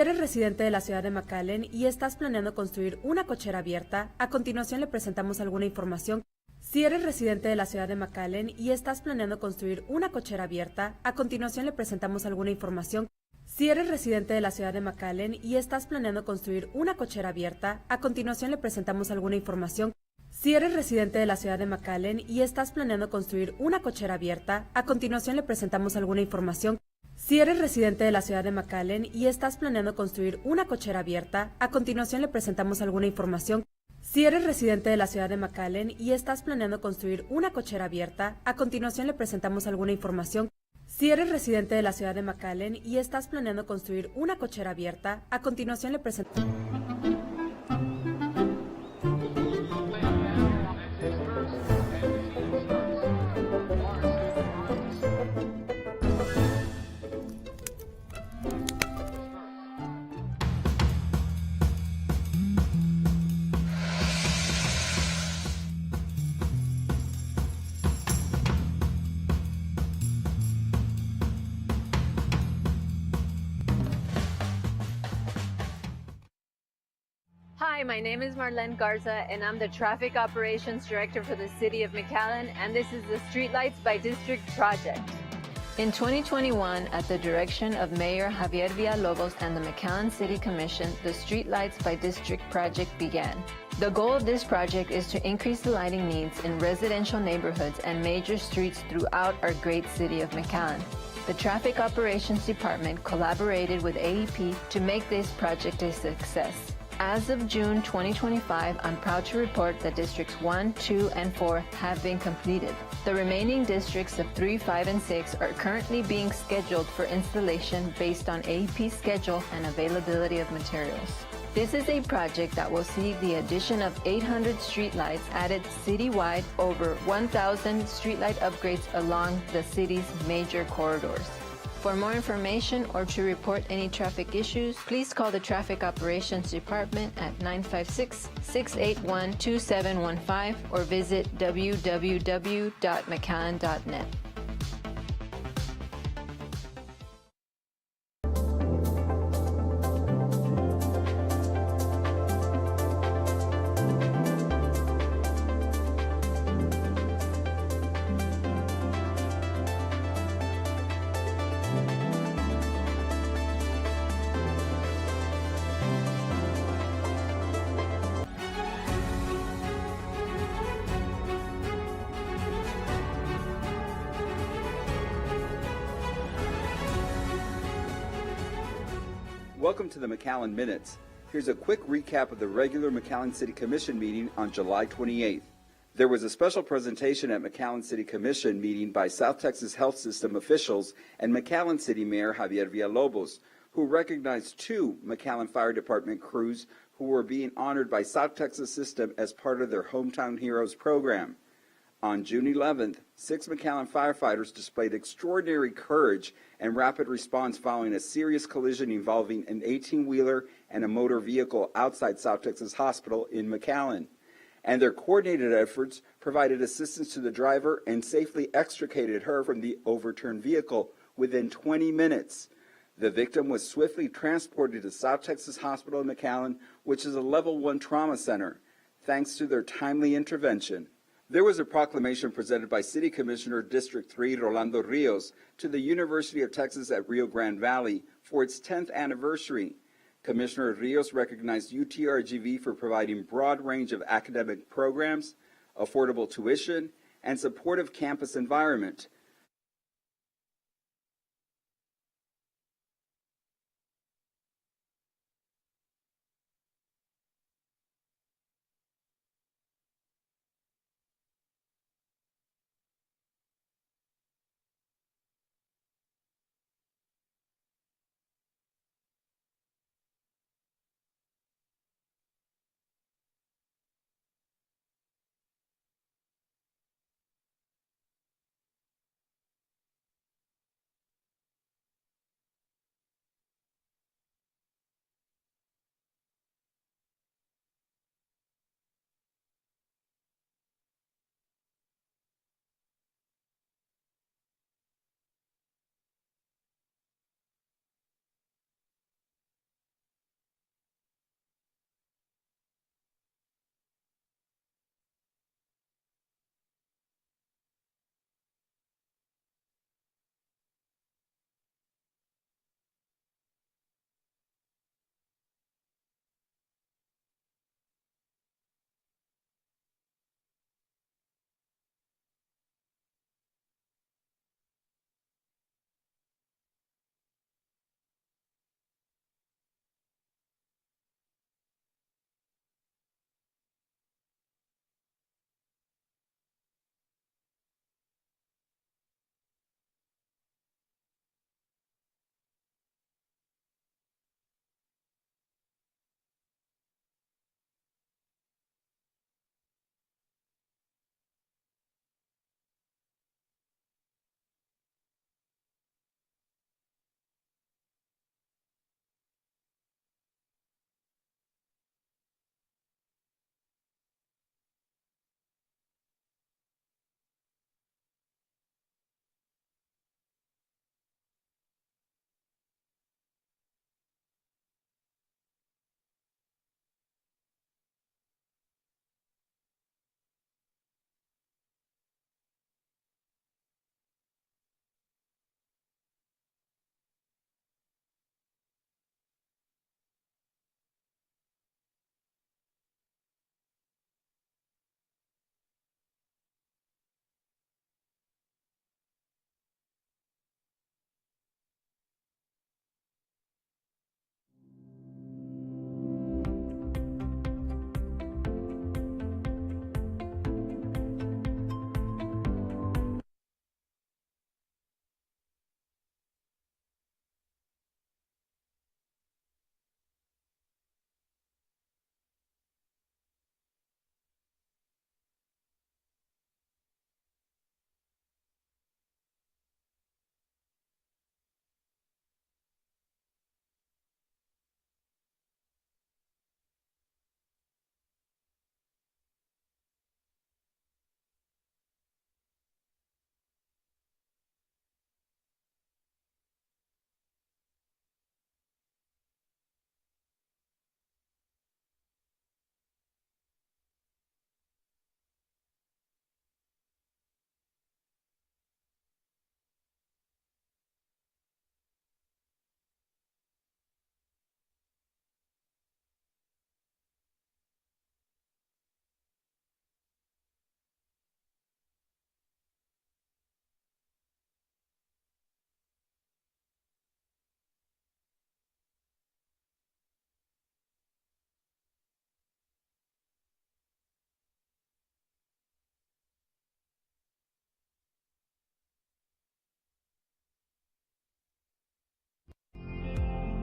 Eres residente de la ciudad de McAllen y estás planeando construir una cochera abierta, a continuación le presentamos alguna información. Si eres residente de la ciudad de McAllen y estás planeando construir una cochera abierta, a continuación le presentamos alguna información. Si eres residente de la ciudad de McAllen y estás planeando construir una cochera abierta, a continuación le presentamos alguna información. Si eres residente de la ciudad de McAllen y estás planeando construir una cochera abierta, a continuación le presentamos alguna información. Si eres residente de la ciudad de McAllen y estás planeando construir una cochera abierta, a continuación le presentamos alguna información. Si eres residente de la ciudad de McAllen y estás planeando construir una cochera abierta, a continuación le presentamos alguna información. Si eres residente de la ciudad de McAllen y estás planeando construir una cochera abierta, a continuación le presentamos... Hi, my name is Marlene Garza, and I'm the Traffic Operations Director for the City of McAllen, and this is the Streetlights by District project. In 2021, at the direction of Mayor Javier Villalobos and the McAllen City Commission, the Streetlights by District project began. The goal of this project is to increase the lighting needs in residential neighborhoods and major streets throughout our great city of McAllen. The Traffic Operations Department collaborated with AEP to make this project a success. As of June 2025, I'm proud to report that Districts 1, 2, and 4 have been completed. The remaining districts of 3, 5, and 6 are currently being scheduled for installation based on AEP schedule and availability of materials. This is a project that will see the addition of 800 streetlights added citywide, over 1,000 streetlight upgrades along the city's major corridors. For more information or to report any traffic issues, please call the Traffic Operations Department at 956-681-2715 or visit www.mcallen.net. Welcome to the McAllen Minutes. Here's a quick recap of the regular McAllen City Commission meeting on July 28th. There was a special presentation at McAllen City Commission meeting by South Texas Health System officials and McAllen City Mayor Javier Villalobos, who recognized 2 McAllen Fire Department crews who were being honored by South Texas System as part of their Hometown Heroes program. On June 11th, 6 McAllen firefighters displayed extraordinary courage and rapid response following a serious collision involving an 18-wheeler and a motor vehicle outside South Texas Hospital in McAllen. And their coordinated efforts provided assistance to the driver and safely extricated her from the overturned vehicle within 20 minutes. The victim was swiftly transported to South Texas Hospital in McAllen, which is a Level 1 trauma center, thanks to their timely intervention. There was a proclamation presented by City Commissioner District 3 Rolando Rios to the University of Texas at Rio Grande Valley for its 10th anniversary. Commissioner Rios recognized UTRGV for providing broad range of academic programs, affordable tuition, and supportive campus environment.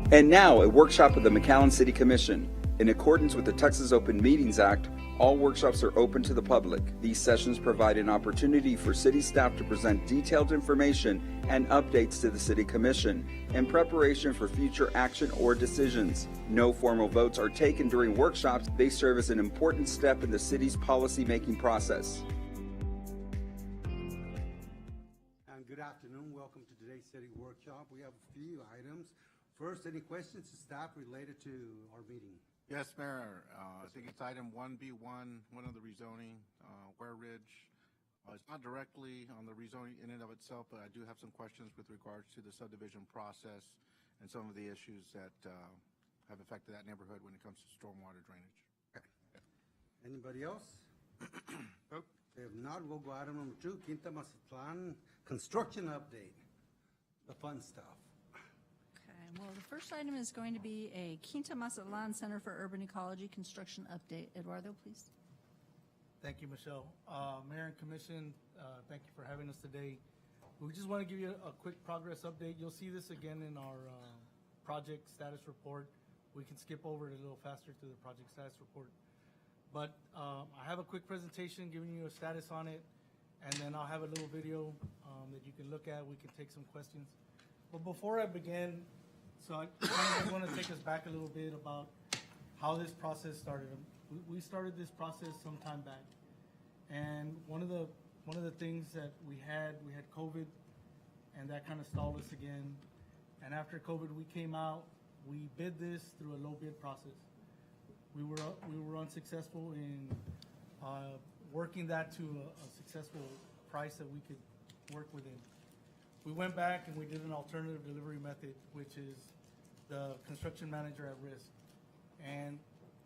And now, a workshop of the McAllen City Commission. In accordance with the Texas Open Meetings Act, all workshops are open to the public. These sessions provide an opportunity for city staff to present detailed information and updates to the City Commission in preparation for future action or decisions. No formal votes are taken during workshops. They serve as an important step in the city's policy-making process. And good afternoon. Welcome to today's city workshop. We have a few items. First, any questions to staff related to our meeting? Yes, Mayor. I think it's item 1B1, one of the rezoning, Ware Ridge. It's not directly on the rezoning in and of itself, but I do have some questions with regards to the subdivision process and some of the issues that have affected that neighborhood when it comes to stormwater drainage. Okay. Anybody else? Nope. If not, we'll go item number 2, Quinta Mazatlan construction update. The fun stuff. Well, the first item is going to be a Quinta Mazatlan Center for Urban Ecology construction update. Eduardo, please. Thank you, Michelle. Mayor and Commission, thank you for having us today. We just want to give you a quick progress update. You'll see this again in our project status report. We can skip over it a little faster through the project status report. But I have a quick presentation giving you a status on it, and then I'll have a little video that you can look at. We can take some questions. But before I begin, so I just want to take us back a little bit about how this process started. We started this process some time back, and one of the things that we had COVID, and that kind of stalled us again. And after COVID, we came out. We bid this through a low bid process. We were unsuccessful in working that to a successful price that we could work within. We went back and we did an alternative delivery method, which is the construction manager at risk. And,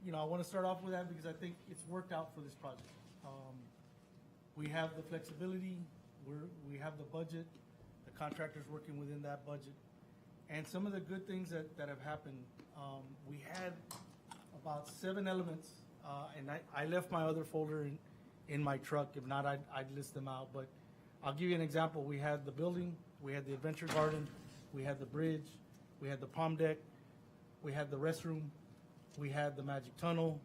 you know, I want to start off with that because I think it's worked out for this project. We have the flexibility, we have the budget, the contractor's working within that budget. And some of the good things that have happened, we had about 7 elements, and I left my other folder in my truck. If not, I'd list them out. But I'll give you an example. We had the building, we had the adventure garden, we had the bridge, we had the palm deck, we had the restroom, we had the magic tunnel.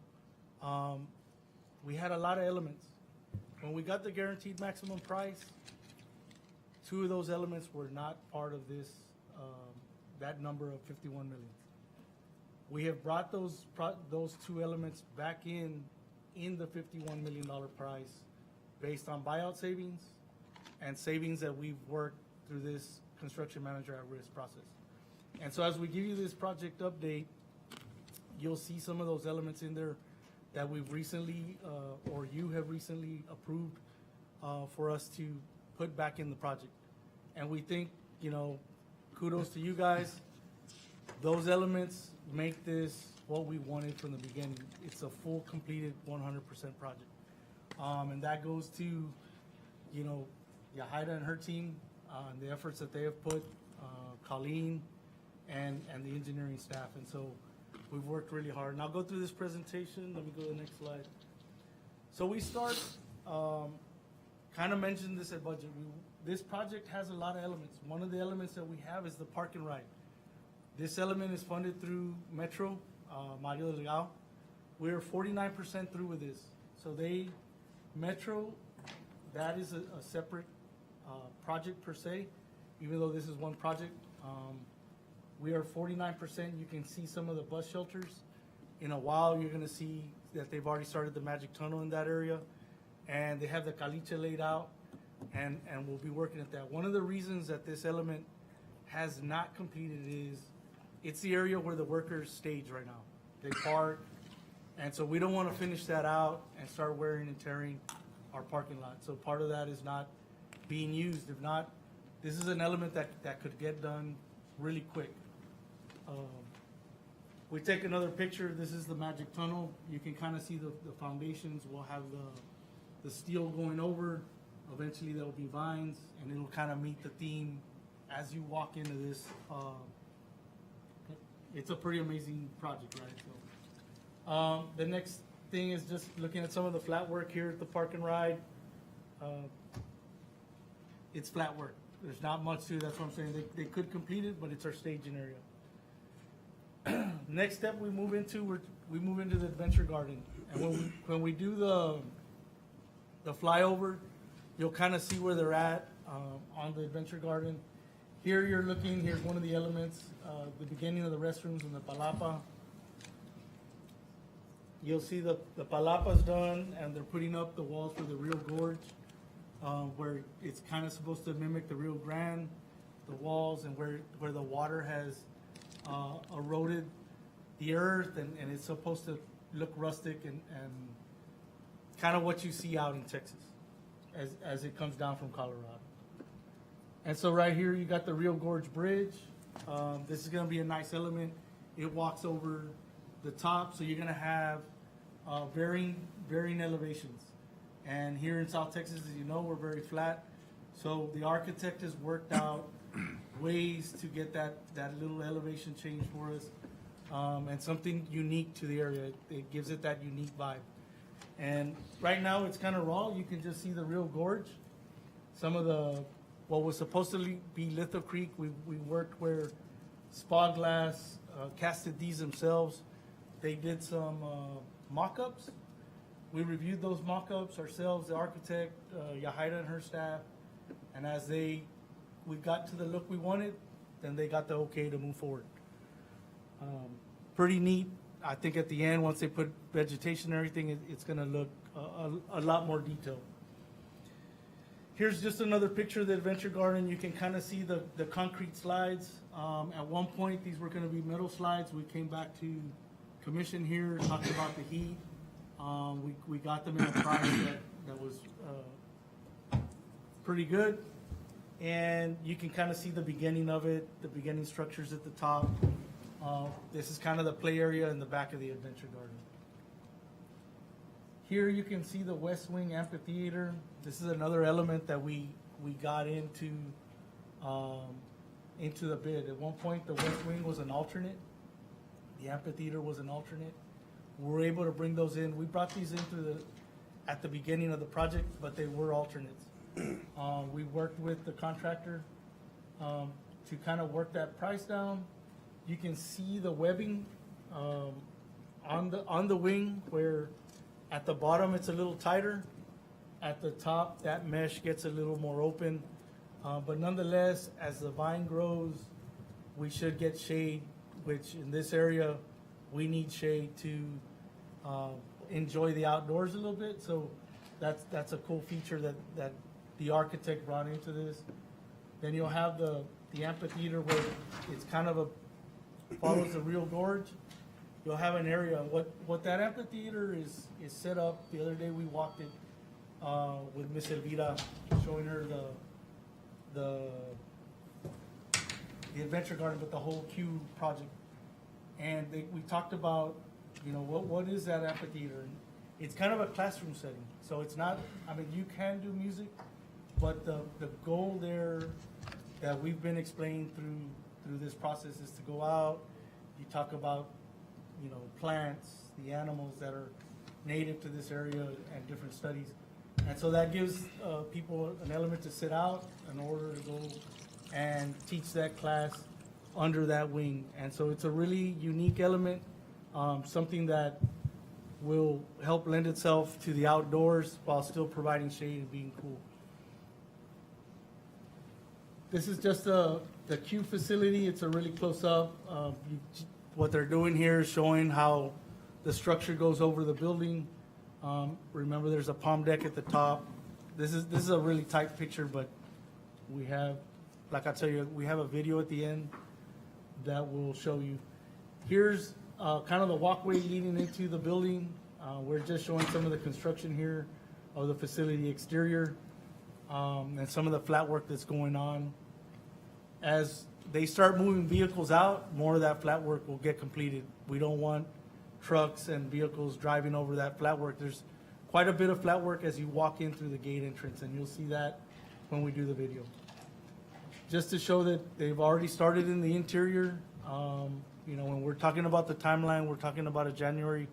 We had a lot of elements. When we got the guaranteed maximum price, 2 of those elements were not part of this, that number of 51 million. We have brought those 2 elements back in the $51 million price based on buyout savings and savings that we've worked through this construction manager at risk process. And so as we give you this project update, you'll see some of those elements in there that we've recently, or you have recently approved for us to put back in the project. And we think, you know, kudos to you guys. Those elements make this what we wanted from the beginning. It's a full, completed 100% project. And that goes to, you know, Yahaira and her team, and the efforts that they have put, Colleen, and the engineering staff. And so we've worked really hard. And I'll go through this presentation. Let me go to the next slide. So we start, kind of mentioned this at budget. This project has a lot of elements. One of the elements that we have is the park and ride. This element is funded through Metro, Mario Delgado. We're 49% through with this. So Metro, that is a separate project per se, even though this is one project. We are 49%. You can see some of the bus shelters. In a while, you're gonna see that they've already started the magic tunnel in that area, and they have the caliche laid out, and we'll be working at that. One of the reasons that this element has not completed is it's the area where the workers stage right now. They park, and so we don't want to finish that out and start wearing and tearing our parking lot. So part of that is not being used. If not, this is an element that could get done really quick. We take another picture. This is the magic tunnel. You can kind of see the foundations. We'll have the steel going over. Eventually there will be vines, and it'll kind of meet the theme as you walk into this. It's a pretty amazing project, right? So, the next thing is just looking at some of the flat work here at the park and ride. It's flat work. There's not much to it. That's what I'm saying. They could complete it, but it's our staging area. Next step we move into the Adventure Garden, and when we do the flyover, you'll kind of see where they're at on the Adventure Garden. Here you're looking. Here's one of the elements, the beginning of the restrooms and the palapa. You'll see the palapa's done, and they're putting up the walls for the Rio Gorge, where it's kind of supposed to mimic the Rio Grande, the walls, and where the water has eroded the earth, and it's supposed to look rustic and kind of what you see out in Texas as it comes down from Colorado. And so right here you got the Rio Gorge Bridge. This is going to be a nice element. It walks over the top, so you're going to have varying elevations. And here in South Texas, as you know, we're very flat. So the architect has worked out ways to get that little elevation change for us, and something unique to the area. It gives it that unique vibe. And right now it's kind of raw. You can just see the Rio Gorge. Some of what was supposed to be Litho Creek, we worked where Spa Glass casted these themselves. They did some mock-ups. We reviewed those mock-ups ourselves, the architect, Yahaira and her staff, and as we got to the look we wanted, then they got the okay to move forward. Pretty neat. I think at the end, once they put vegetation and everything, it's going to look a lot more detailed. Here's just another picture of the Adventure Garden. You can kind of see the concrete slides. At one point, these were going to be metal slides. We came back to commission here, talking about the heat. We got them in a price that was pretty good. And you can kind of see the beginning of it, the beginning structures at the top. This is kind of the play area in the back of the Adventure Garden. Here you can see the West Wing Amphitheater. This is another element that we got into the bid. At one point, the West Wing was an alternate. The amphitheater was an alternate. We were able to bring those in. We brought these in at the beginning of the project, but they were alternates. We worked with the contractor to kind of work that price down. You can see the webbing on the wing, where at the bottom it's a little tighter. At the top, that mesh gets a little more open. But nonetheless, as the vine grows, we should get shade, which in this area, we need shade to enjoy the outdoors a little bit. So that's a cool feature that the architect brought into this. Then you'll have the amphitheater where it's kind of follows the Rio Gorge. You'll have an area. What that amphitheater is set up. The other day we walked it with Miss Elvira, showing her the Adventure Garden, but the whole Q project. And we talked about, what is that amphitheater? And it's kind of a classroom setting. So it's not, you can do music, but the goal there that we've been explaining through this process is to go out. You talk about, plants, the animals that are native to this area, and different studies. And so that gives people an element to sit out in order to go and teach that class under that wing. And so it's a really unique element, something that will help lend itself to the outdoors while still providing shade and being cool. This is just the Q facility. It's a really close up. What they're doing here is showing how the structure goes over the building. Remember, there's a palm deck at the top. This is a really tight picture, but we have, like I tell you, we have a video at the end that will show you. Here's kind of the walkway leading into the building. We're just showing some of the construction here of the facility exterior, and some of the flat work that's going on. As they start moving vehicles out, more of that flat work will get completed. We don't want trucks and vehicles driving over that flat work. There's quite a bit of flat work as you walk in through the gate entrance, and you'll see that when we do the video. Just to show that they've already started in the interior. When we're talking about the timeline, we're talking about a January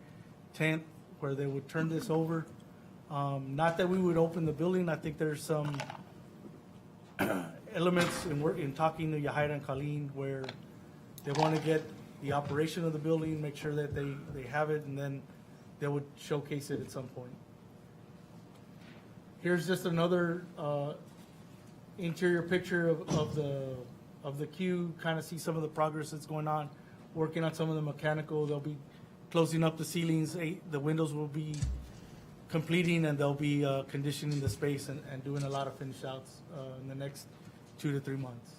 10th where they would turn this over. Not that we would open the building. I think there's some elements in talking to Yahaira and Colleen where they want to get the operation of the building, make sure that they have it, and then they would showcase it at some point. Here's just another interior picture of the queue, kind of see some of the progress that's going on, working on some of the mechanical. They'll be closing up the ceilings, the windows will be completing, and they'll be conditioning the space and doing a lot of finish outs in the next 2 to 3 months.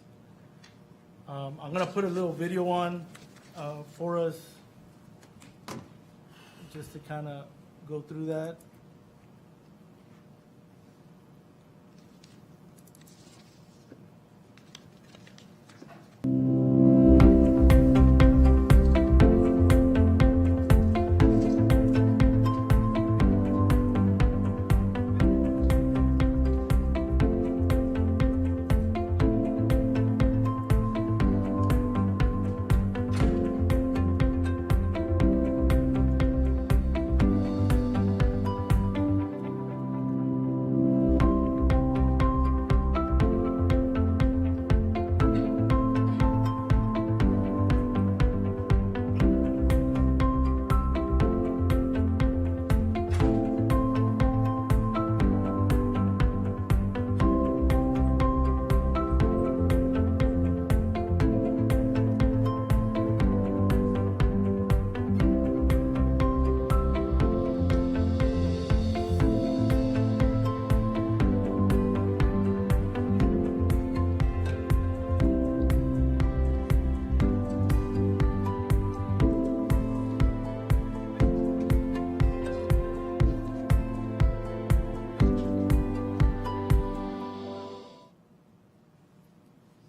I'm gonna put a little video on for us, just to kind of go through that.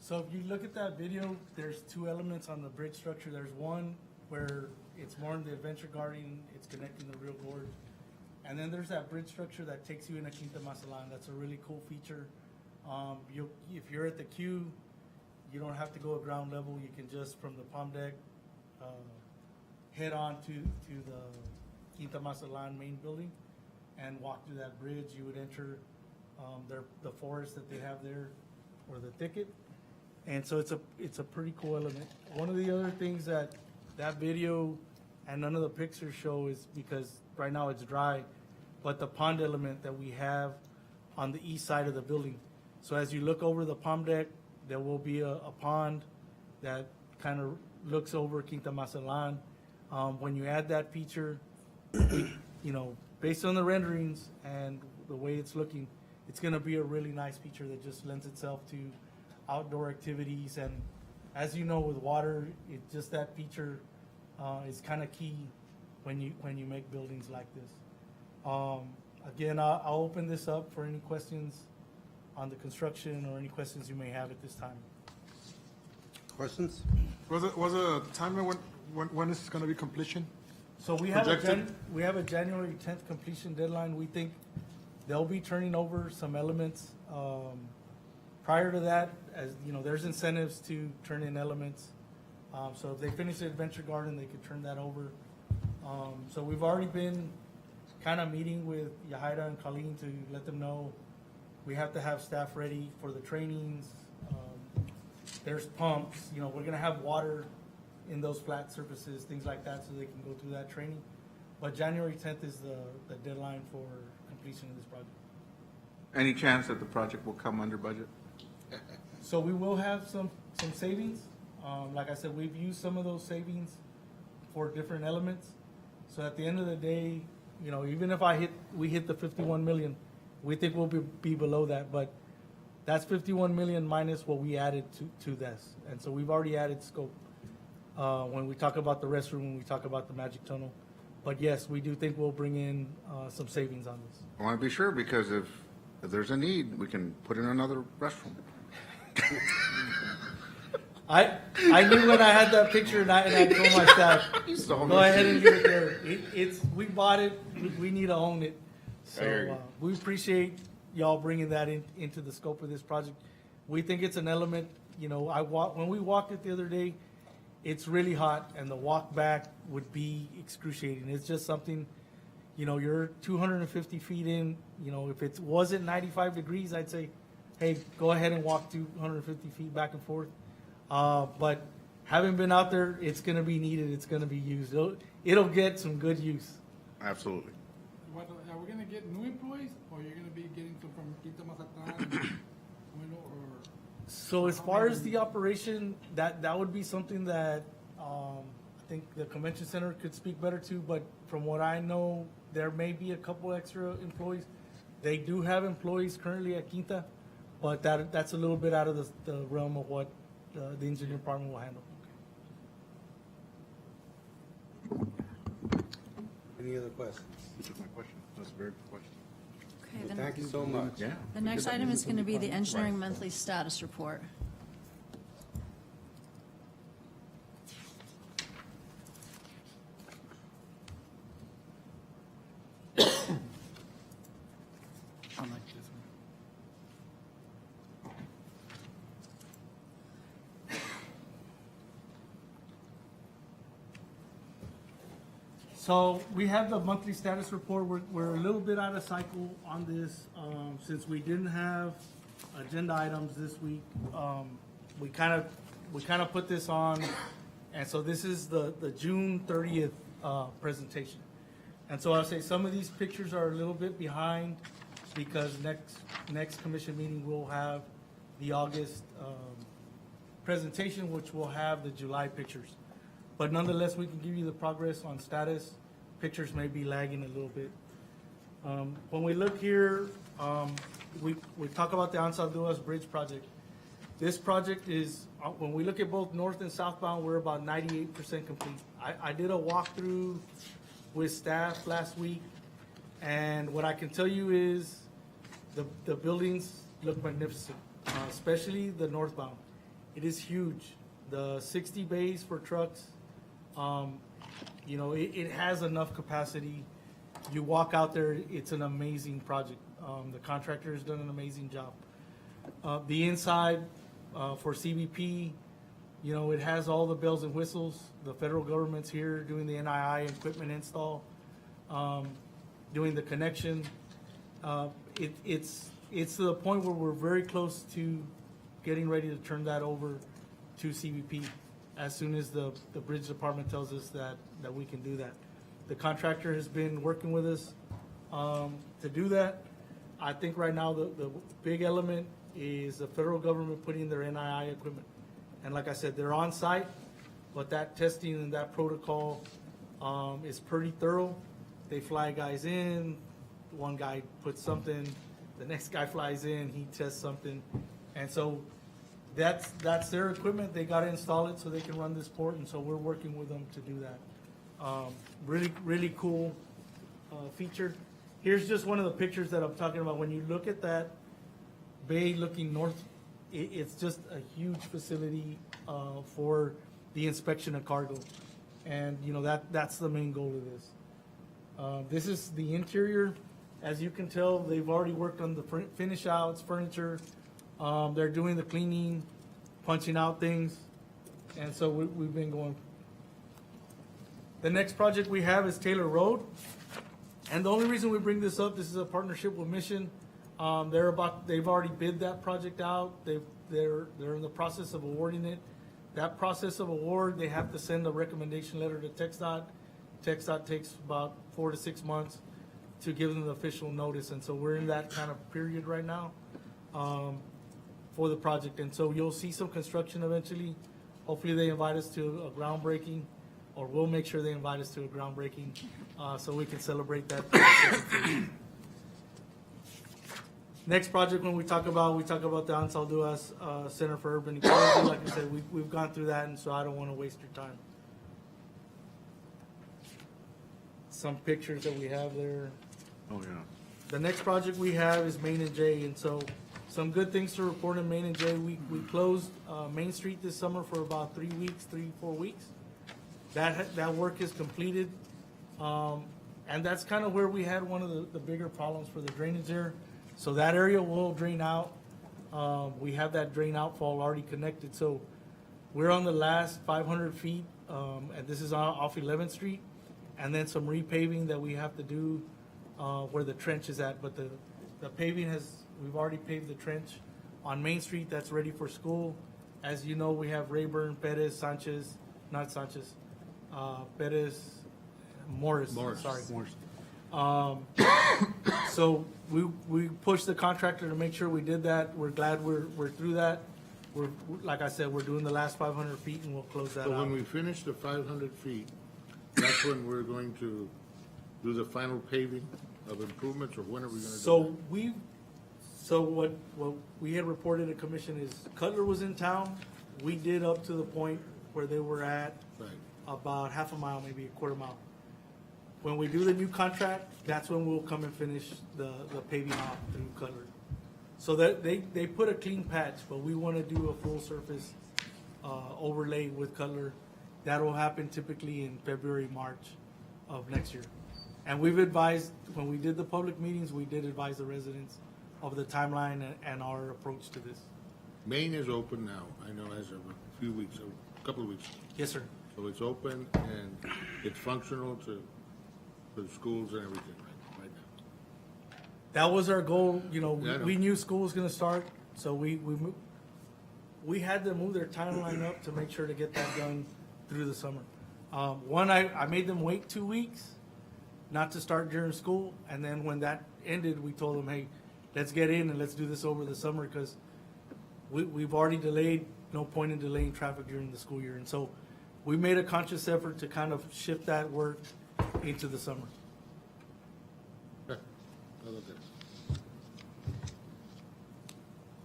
So if you look at that video, there's 2 elements on the bridge structure. There's one where it's more in the adventure garden, it's connecting the real gorge. And then there's that bridge structure that takes you into Quinta Mazatlán. That's a really cool feature. If you're at the queue, you don't have to go at ground level. You can just, from the palm deck, head on to the Quinta Mazatlán main building and walk through that bridge. You would enter the forest that they have there, or the thicket. And so it's a pretty cool element. One of the other things that video and none of the pictures show is, because right now it's dry, but the pond element that we have on the east side of the building. So as you look over the palm deck, there will be a pond that kind of looks over Quinta Mazatlán. When you add that feature, based on the renderings and the way it's looking, it's going to be a really nice feature that just lends itself to outdoor activities. And as you know, with water, just that feature is kind of key when you make buildings like this. Again, I'll open this up for any questions on the construction or any questions you may have at this time. Questions? Was a timeline when is going to be completion? So we have Projected? we have a January 10th completion deadline. We think they'll be turning over some elements. Prior to that, as you know, there's incentives to turn in elements. So if they finish the adventure garden, they could turn that over. So we've already been kind of meeting with Yahaira and Colleen to let them know we have to have staff ready for the trainings. There's pumps, we're gonna have water in those flat surfaces, things like that, so they can go through that training. But January 10th is the deadline for completion of this project. Any chance that the project will come under budget? So we will have some savings. Like I said, we've used some of those savings for different elements. So at the end of the day, even if we hit the 51 million, we think we'll be below that. But that's 51 million minus what we added to this. And so we've already added scope when we talk about the restroom, when we talk about the magic tunnel. But yes, we do think we'll bring in some savings on this. I want to be sure, because if there's a need, we can put in another restroom. I knew when I had that picture, and I told my staff, go ahead and get it there. We bought it. We need to own it. So we appreciate y'all bringing that into the scope of this project. We think it's an element. When we walked it the other day, it's really hot, and the walk back would be excruciating. It's just something. You're 250 feet in. If it wasn't 95 degrees, I'd say, hey, go ahead and walk 250 feet back and forth. But having been out there, it's going to be needed. It's going to be used. It'll get some good use. Absolutely. What, are we gonna get new employees, or you're gonna be getting some from Quinta Mazatlan, or? So as far as the operation, that would be something that I think the convention center could speak better to. But from what I know, there may be a couple extra employees. They do have employees currently at Quinta, but that's a little bit out of the realm of what the engineering department will handle. Any other questions? This is my question. That's a very good question. Okay, Well, then thank you so much. Yeah. the next item is going to be the engineering monthly status report. I like this one. So we have the monthly status report. We're a little bit out of cycle on this, since we didn't have agenda items this week. We kind of put this on, and so this is the June 30th presentation. And so I'll say some of these pictures are a little bit behind because next commission meeting we'll have the August presentation, which will have the July pictures. But nonetheless, we can give you the progress on status. Pictures may be lagging a little bit. When we look here, we talk about the Ansal Duas Bridge project. This project is, when we look at both north and southbound, we're about 98% complete. I did a walkthrough with staff last week, and what I can tell you is the buildings look magnificent, especially the northbound. It is huge. The 60 bays for trucks, it has enough capacity. You walk out there, it's an amazing project. The contractor has done an amazing job. The inside for CBP, it has all the bells and whistles. The federal government's here doing the NII equipment install, doing the connection. It's to the point where we're very close to getting ready to turn that over to CBP as soon as the bridge department tells us that we can do that. The contractor has been working with us to do that. I think right now the big element is the federal government putting their NII equipment. And like I said, they're on site, but that testing and that protocol is pretty thorough. They fly guys in, one guy puts something, the next guy flies in, he tests something. And so that's their equipment. They got to install it so they can run this port, and so we're working with them to do that. Really cool feature. Here's just one of the pictures that I'm talking about. When you look at that bay looking north, it's just a huge facility for the inspection of cargo, and that's the main goal of this. This is the interior. As you can tell, they've already worked on the finish outs, furniture. They're doing the cleaning, punching out things, and so we've been going. The next project we have is Taylor Road, and the only reason we bring this up, this is a partnership with Mission. They've already bid that project out. They're in the process of awarding it. That process of award, they have to send a recommendation letter to TxDOT. TxDOT takes about 4 to 6 months to give them the official notice, and so we're in that kind of period right now for the project. And so you'll see some construction eventually. Hopefully they invite us to a groundbreaking, or we'll make sure they invite us to a groundbreaking so we can celebrate that. Next project when we talk about the Ansal Duas Center for Urban Ecology. Like I said, we've gone through that, and so I don't want to waste your time. Some pictures that we have there. Oh, yeah. The next project we have is Main and J, and so some good things to report in Main and J. We closed Main Street this summer for about 3 weeks, 4 weeks. That work is completed, and that's kind of where we had one of the bigger problems for the drainage there. So that area will drain out. We have that drain outfall already connected. So we're on the last 500 feet, and this is off 11th Street, and then some repaving that we have to do where the trench is at. But the paving we've already paved the trench on Main Street. That's ready for school. As you know, we have Rayburn, Perez, Sanchez, not Sanchez, Perez, Morris. Sorry. So we pushed the contractor to make sure we did that. We're glad we're through that. We're, like I said, we're doing the last 500 feet and we'll close that So out. when we finish the 500 feet, that's when we're going to do the final paving of improvements, or when are we gonna do that? So what we had reported to commission is Cutler was in town. We did up to the point where they were at Right. about half a mile, maybe a quarter mile. When we do the new contract, that's when we'll come and finish the paving off through Cutler. So that they put a clean patch, but we want to do a full surface overlay with Cutler. That'll happen typically in February, March of next year. And we've advised, when we did the public meetings, we did advise the residents of the timeline and our approach to this. Maine is open now, I know, as of a few weeks, a couple of weeks. Yes, sir. So it's open and it's functional to the schools and everything right now. That was our goal, you know, Yeah, I know. we knew school was gonna start, so we had to move their timeline up to make sure to get that done through the summer. I made them wait 2 weeks, not to start during school, and then when that ended, we told them, hey, let's get in and let's do this over the summer, because we've already delayed, no point in delaying traffic during the school year. And so we made a conscious effort to kind of shift that work into the summer. Okay. How about that?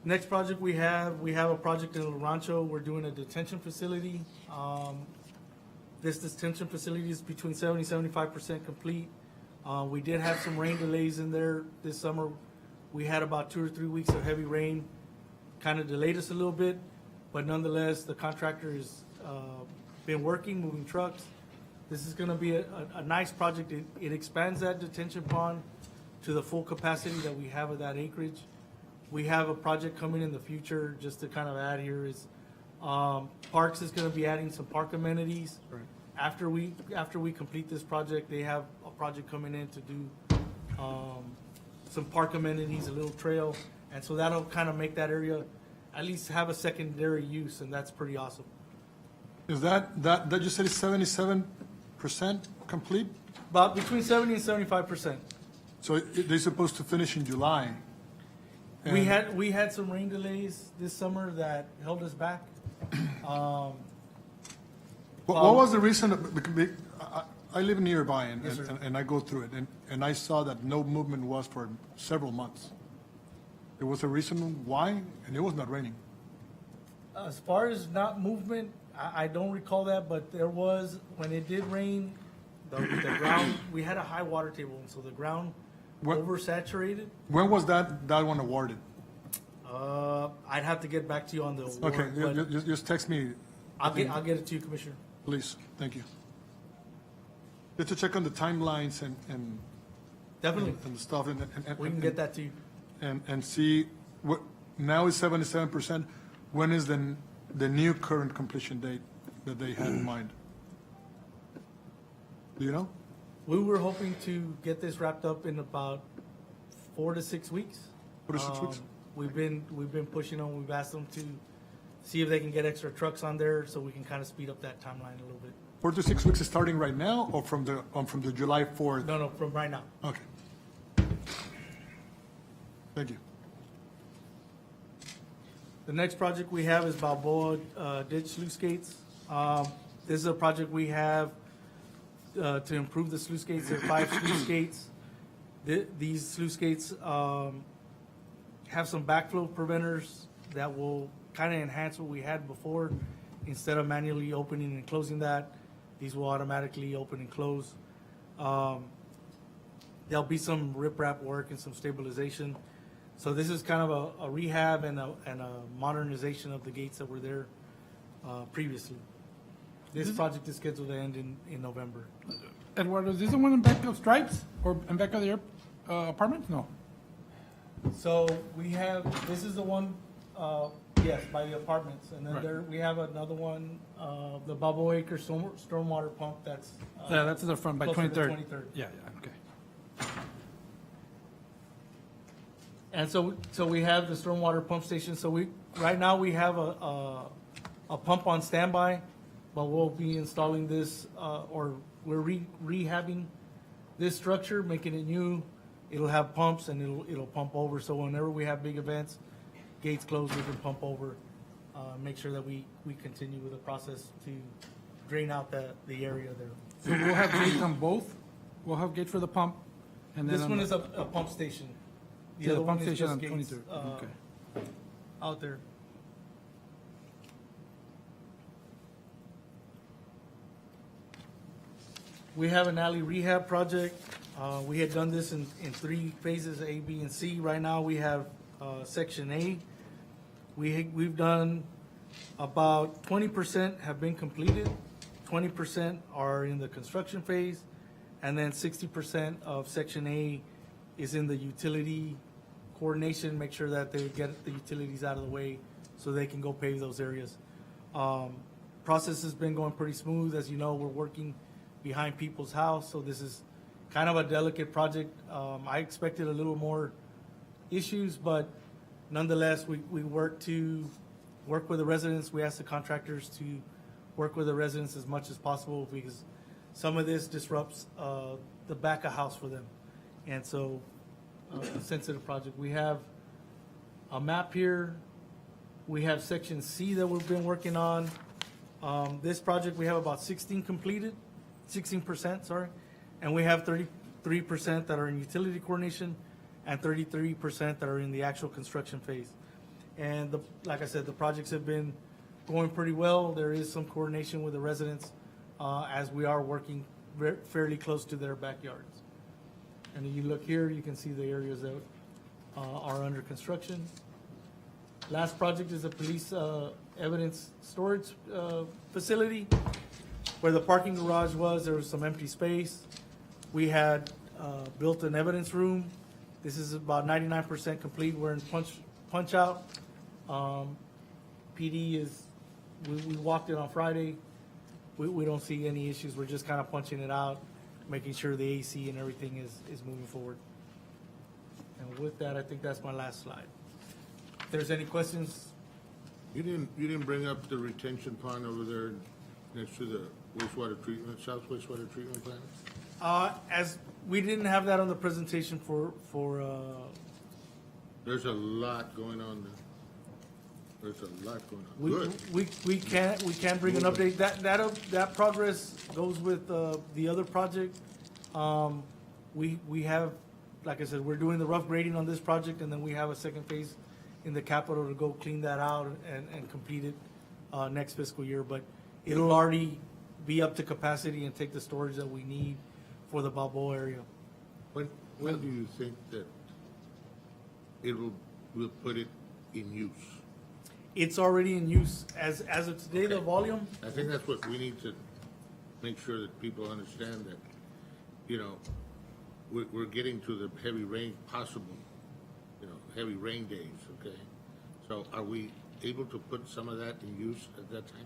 Next project we have a project in El Rancho. We're doing a detention facility. This detention facility is between 70 and 75% complete. We did have some rain delays in there this summer. We had about 2 or 3 weeks of heavy rain, kind of delayed us a little bit, but nonetheless, the contractor has been working, moving trucks. This is gonna be a nice project. It expands that detention pond to the full capacity that we have of that acreage. We have a project coming in the future, just to kind of add here, is Parks is gonna be adding some park amenities. Right. After we complete this project, they have a project coming in to do some park amenities, a little trail, and so that'll kind of make that area at least have a secondary use, and that's pretty awesome. Is that you said is 77% complete? About between 70 and 75%. So they're supposed to finish in July. We And- had some rain delays this summer that held us back. What was the reason? I live nearby Yes, sir. and I go through it, and I saw that no movement was for several months. There was a reason why, and it was not raining. As far as not movement, I don't recall that, but there was, when it did rain, the ground, we had a high water table, and so the ground What- oversaturated. When was that one awarded? I'd have to get back to you on the award. Okay, but just text me, I'll get it to you, Commissioner. please. Thank you. Just to check on the timelines and Definitely. and the stuff, and We can get that to you. and see what now is 77%. When is the new current completion date that they had in mind? Do you know? We were hoping to get this wrapped up in about 4 to 6 weeks. 4 to 6 weeks? We've been pushing them. We've asked them to see if they can get extra trucks on there so we can kind of speed up that timeline a little bit. 4 to 6 weeks is starting right now, or from the July 4th? No, from right now. Okay. Thank you. The next project we have is Balboa Ditch Sluice Gates. This is a project we have to improve the sluice gates. There are 5 sluice gates. These sluice gates have some backflow preventers that will kind of enhance what we had before. Instead of manually opening and closing that, these will automatically open and close. There'll be some riprap work and some stabilization. So this is kind of a rehab and a modernization of the gates that were there previously. This project is scheduled to end in November. Eduardo, is this the one in back of Stripes or in back of the apartments? No. So we have, this is the one, yes, by the apartments. And then Right. we have another one, the Balboa Acre stormwater pump that's. Yeah, that's in the front by closer to 23rd. 23rd. Yeah, okay. And so we have the stormwater pump station. So right now we have a a pump on standby, but we'll be installing this, or we're rehabbing this structure, making it new. It'll have pumps and it'll pump over. So whenever we have big events, gates closed, we can pump over, make sure that we continue with the process to drain out the area there. So we'll have gate on both? We'll have gate for the pump? And then This on one the- is a pump station. Yeah, the other pump one is station just on gates, 23rd. Okay. out there. We have an alley rehab project. We had done this in 3 phases, A, B, and C. Right now, we have Section A. We've done about 20% have been completed, 20% are in the construction phase, and then 60% of Section A is in the utility coordination, make sure that they get the utilities out of the way so they can go pave those areas. Process has been going pretty smooth. As you know, we're working behind people's house, so this is kind of a delicate project. I expected a little more issues, but nonetheless, we work with the residents. We ask the contractors to work with the residents as much as possible because some of this disrupts the back of house for them. And so, a sensitive project. We have a map here. We have Section C that we've been working on. This project, we have about 16%, sorry, and we have 33% that are in utility coordination and 33% that are in the actual construction phase. And like I said, the projects have been going pretty well. There is some coordination with the residents as we are working fairly close to their backyards. And if you look here, you can see the areas that are under construction. Last project is a police evidence storage facility. Where the parking garage was, there was some empty space. We had built an evidence room. This is about 99% complete. We're in punch out. PD is, we walked it on Friday. We don't see any issues. We're just kind of punching it out, making sure the AC and everything is moving forward. And with that, I think that's my last slide. If there's any questions, You didn't bring up the retention pond over there next to the wastewater treatment, south wastewater treatment plant? as we didn't have that on the presentation for There's a lot going on there. There's a lot going on. Good. we can bring an update. That progress goes with the other project. We have, like I said, we're doing the rough grading on this project, and then we have a second phase in the capital to go clean that out and complete it next fiscal year. But it'll already be up to capacity and take the storage that we need for the Balboa area. When do you think that we'll put it in use? It's already in use as of today. The volume. I think that's what we need to make sure that people understand that, we're getting to the heavy rain, possible, heavy rain days, okay? So are we able to put some of that in use at that time?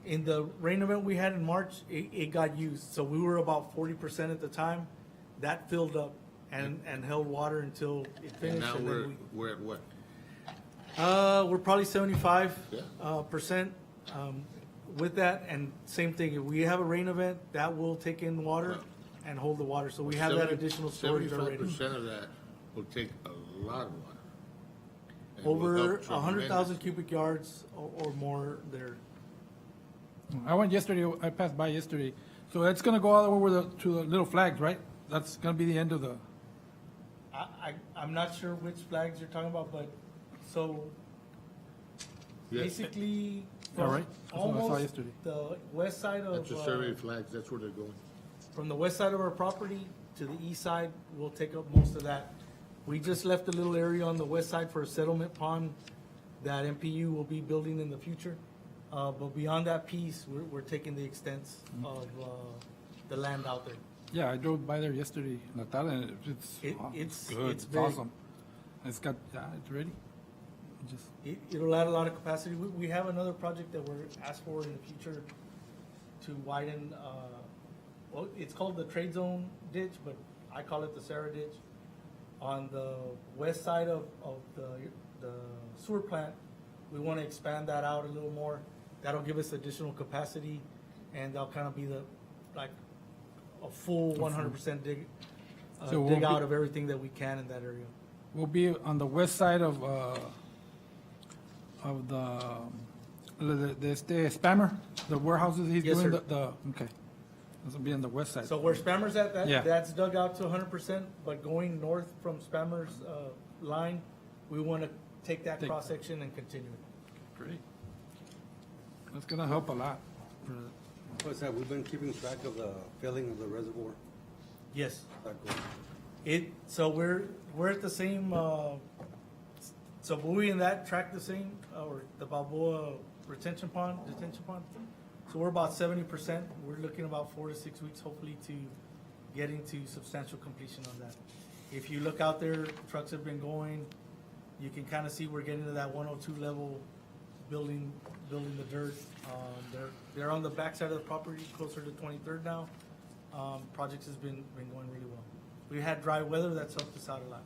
In the rain event we had in March, it got used. So we were about 40% at the time. That filled up and held water until it finished. And now then we're at what? we're probably 75% Yeah. with that. And same thing, if we have a rain event, that will take in water and hold the water. So we have that additional storage already. 75% of that will take a lot of water. And will Over help 100,000 cubic yards or more there. I went yesterday, I passed by yesterday. So that's gonna go all the way to the little flags, right? That's gonna be the end of the, I'm not sure which flags you're talking about, but so Yeah. basically all right? That's what I saw almost yesterday. the west side of That's the survey flags, that's where they're going. from the west side of our property to the east side, we'll take up most of that. We just left a little area on the west side for a settlement pond that MPU will be building in the future. But beyond that piece, we're taking the extents of the land out there. Yeah, I drove by there yesterday, Natal, and it's good, it's it's big. awesome. It's got, it's ready. Just, It'll add a lot of capacity. We have another project that we're asked for in the future to widen, well, it's called the trade zone ditch, but I call it the Sarah ditch. On the west side of the sewer plant, we want to expand that out a little more That'll give us additional capacity, and that'll kind of be like a full 100% dig So we'll out be- of everything that we can in that area. We'll be on the west side of the spammer, the warehouses he's Yes, doing, sir. okay. This will be on the west side. So where Spammer's at, Yeah. that's dug out to 100%, but going north from Spammer's line, we want to take that Take- cross-section and continue it. Great. That's gonna help a lot. What's that, we've been keeping track of the filling of the reservoir. Yes. That goes- So we're at the same, so Bowie and that track the same, or the Balboa detention pond. So we're about 70%. We're looking about 4 to 6 weeks, hopefully, to get into substantial completion on that. If you look out there, trucks have been going. You can kind of see we're getting to that 102 level, building the dirt. They're on the backside of the property, closer to 23rd now. Projects has been going really well. We had dry weather, that's helped us out a lot.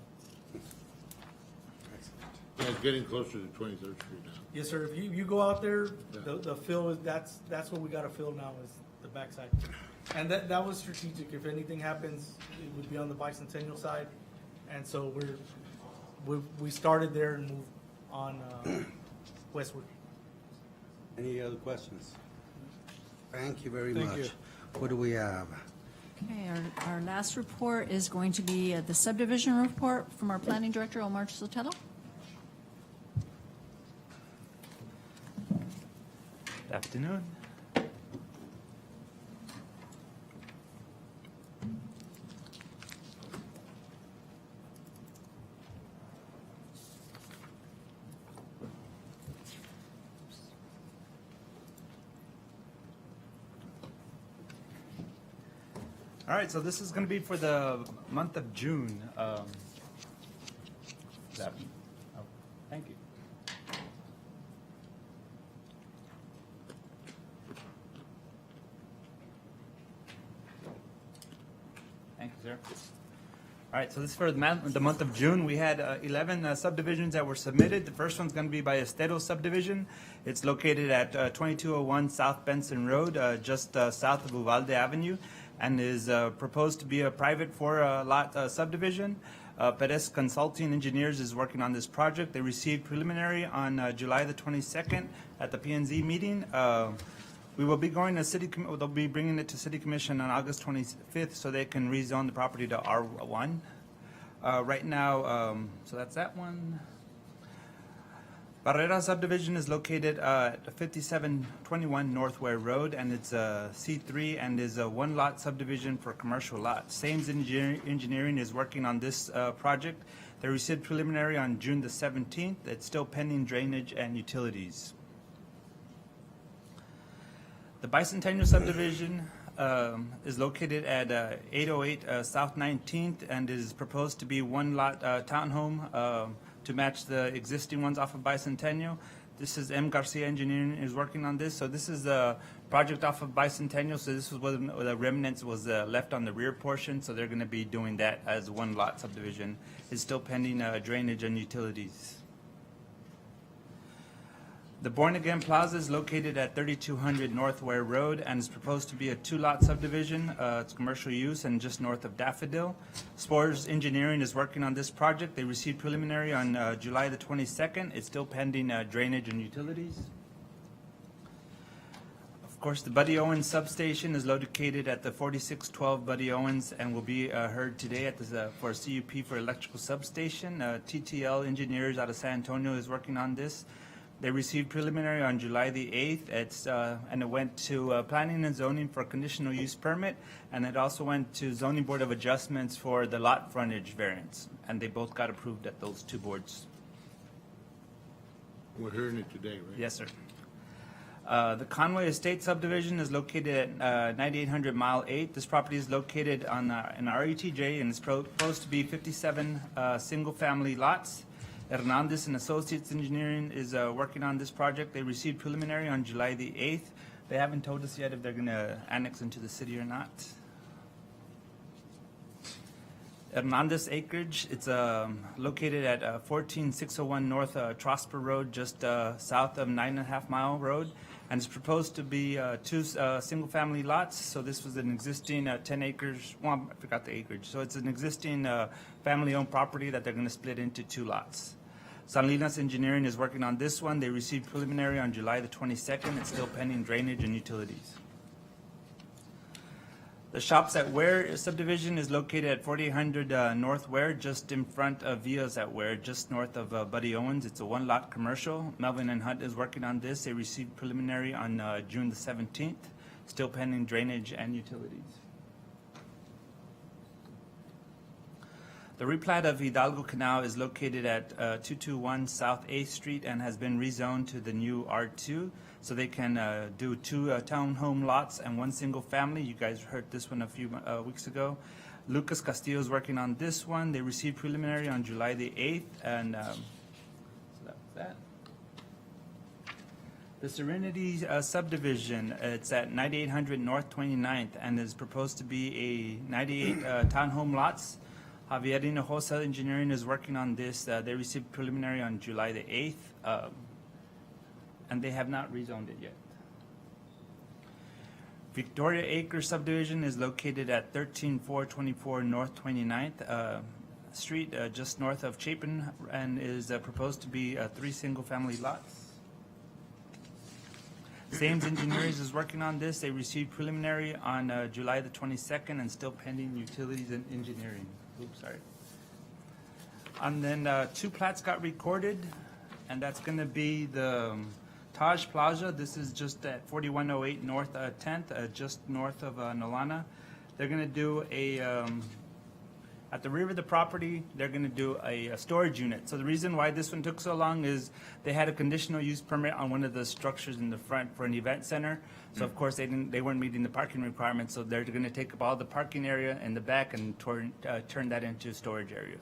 Yeah, it's getting closer to 23rd Street now. Yes, sir. If you go out there, Yeah. the fill is, that's what we gotta fill now is the backside. And that was strategic. If anything happens, it would be on the bicentennial side. And so we started there and moved on, westward. Any other questions? Thank you very Thank much. you. What do we have? Okay, our last report is going to be the subdivision report from our planning director, Omar Sotelo. Good afternoon. All right, so this is going to be for the month of June. Thank you. Thank you, sir. All right, so this is for the month of June. We had 11 subdivisions that were submitted. The first one's going to be by Estero subdivision. It's located at 2201 South Benson Road, just south of Uvalde Avenue, and is proposed to be a private four-lot subdivision. Perez Consulting Engineers is working on this project. They received preliminary on July the 22nd at the P&Z meeting. We will be going to they'll be bringing it to City Commission on August 25th so they can rezone the property to R1. Right now, so that's that one. Barrera subdivision is located at 5721 North Ware Road, and it's a C3 and is a one-lot subdivision for commercial lots. Sames Engineering is working on this project. They received preliminary on June the 17th. It's still pending drainage and utilities. The Bicentennial subdivision is located at 808 South 19th and is proposed to be one-lot townhome to match the existing ones off of Bicentennial. This is M. Garcia Engineering is working on this. So this is the project off of Bicentennial. So this was where the remnants was left on the rear portion. So they're going to be doing that as one-lot subdivision. It's still pending drainage and utilities. The Born Again Plaza is located at 3200 North Ware Road and is proposed to be a two-lot subdivision. It's commercial use and just north of Daffodil. Spores Engineering is working on this project. They received preliminary on July the 22nd. It's still pending drainage and utilities. Of course, the Buddy Owens substation is located at the 4612 Buddy Owens and will be heard today at for a CUP for electrical substation. TTL Engineers out of San Antonio is working on this. They received preliminary on July the 8th, and it went to Planning and Zoning for a conditional use permit, and it also went to Zoning Board of Adjustments for the lot frontage variance, and they both got approved at those two boards. We're hearing it today, right? Yes, sir. The Conway Estate subdivision is located at 9800 Mile 8. This property is located on an RETJ and is proposed to be 57 single-family lots. Hernandez and Associates Engineering is working on this project. They received preliminary on July the 8th. They haven't told us yet if they're going to annex into the city or not. Hernandez Acreage, it's located at 14601 North Trosper Road, just south of 9.5 Mile Road. And it's proposed to be two single-family lots. So this was an existing 10 acres, well, I forgot the acreage. So it's an existing family-owned property that they're going to split into 2 lots. Salinas Engineering is working on this one. They received preliminary on July the 22nd. It's still pending drainage and utilities. The Shops at Ware subdivision is located at 4800 North Ware, just in front of Via's at Ware, just north of Buddy Owens. It's a 1-lot commercial. Melvin and Hunt is working on this. They received preliminary on June the 17th, still pending drainage and utilities. The replat of Hidalgo Canal is located at 221 South 8th Street and has been rezoned to the new R2. So they can do 2 townhome lots and 1 single family. You guys heard this one a few weeks ago. Lucas Castillo is working on this one. They received preliminary on July the 8th, and so that was that. The Serenity subdivision, it's at 9800 North 29th and is proposed to be a 98 townhome lots. Javier Hinojosa Engineering is working on this. They received preliminary on July the 8th. And they have not rezoned it yet. Victoria Acres subdivision is located at 13424 North 29th Street, just north of Chapin, and is proposed to be 3 single-family lots. Sames Engineers is working on this. They received preliminary on July the 22nd and still pending utilities and engineering. Oops, sorry. And then 2 plats got recorded, and that's going to be the Taj Plaza. This is just at 4108 North 10th, just north of Nolana. They're going to do a, at the rear of the property, they're going to do a storage unit. So the reason why this one took so long is they had a conditional use permit on one of the structures in the front for an event center. So of course they weren't meeting the parking requirements. So they're going to take up all the parking area in the back and turn that into a storage area.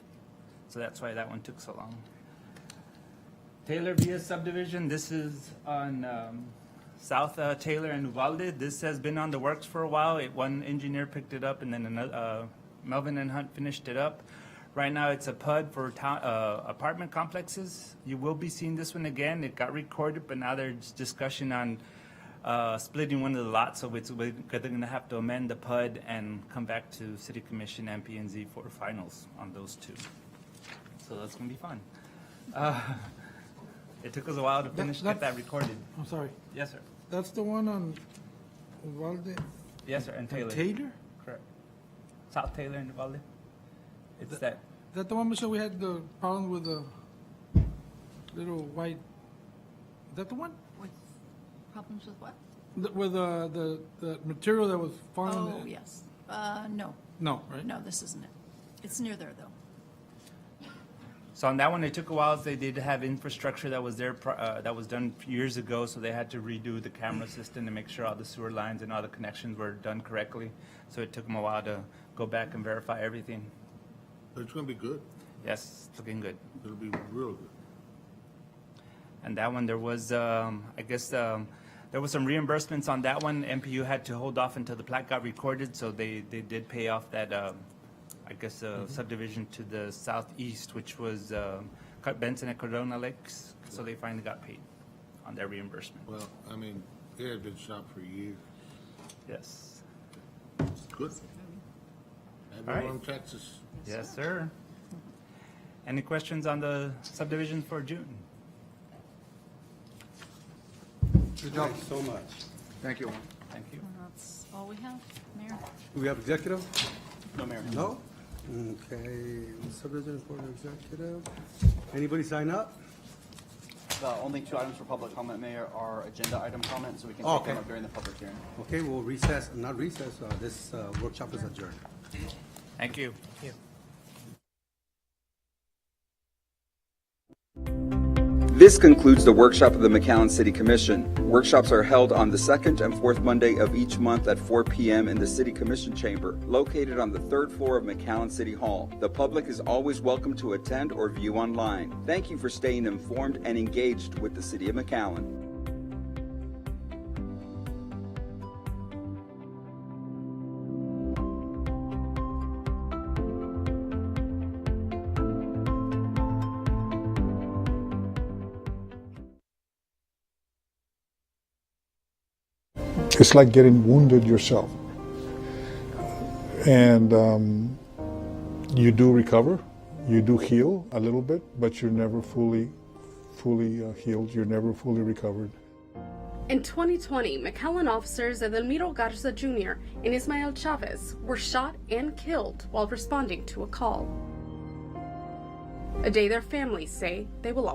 So that's why that one took so long. Taylor Villa subdivision, this is on South Taylor and Uvalde. This has been on the works for a while. One engineer picked it up and then another, Melvin and Hunt finished it up. Right now it's a PUD for apartment complexes. You will be seeing this one again. It got recorded, but now there's discussion on splitting one of the lots, so they're going to have to amend the PUD and come back to City Commission and P&Z for finals on those 2. So that's going to be fun. It took us a while to get that recorded. I'm sorry. Yes, sir. That's the one on Uvalde? Yes, sir, and Taylor. Taylor? Correct. South Taylor and Uvalde. It's that. Is that the one, Michelle, we had the problem with the little white, is that the one? With problems with what? With the material that was falling? Oh, yes. No. No, right? No, this isn't it. It's near there, though. So on that one, it took a while. They did have infrastructure that was there that was done years ago, so they had to redo the camera system to make sure all the sewer lines and all the connections were done correctly. So it took them a while to go back and verify everything. But it's going to be good. Yes, it's looking good. It'll be real good. And that one, there was, I guess, there was some reimbursements on that one. MPU had to hold off until the plat got recorded, so they did pay off that, I guess, subdivision to the southeast, which was Benson and Corona Lakes. So they finally got paid on their reimbursement. Well, I mean, it had been shot for years. Yes. Good. All right. Everyone in Texas. Yes, sir. Any questions on the subdivision for June? Good job so much. Thank you. Thank you. That's all we have, Mayor. Do we have executive? No, Mayor. No? Okay, subdivision report of executive. Anybody sign up? The only 2 items for public comment, Mayor, are agenda item comments, so we can Oh, take them okay. up during the public hearing. Okay, we'll recess, not recess, this workshop is adjourned. Thank you. This concludes the workshop of the McAllen City Commission. Workshops are held on the 2nd and 4th Monday of each month at 4 p.m. in the City Commission Chamber, located on the 3rd floor of McAllen City Hall. The public is always welcome to attend or view online. Thank you for staying informed and engaged with the City of McAllen. it's like getting wounded yourself. And you do recover, you do heal a little bit, but you're never fully healed, you're never fully recovered. In 2020, McAllen officers Edelmiro Garza Jr. and Ismael Chavez were shot and killed while responding to a call. A day their families say they will always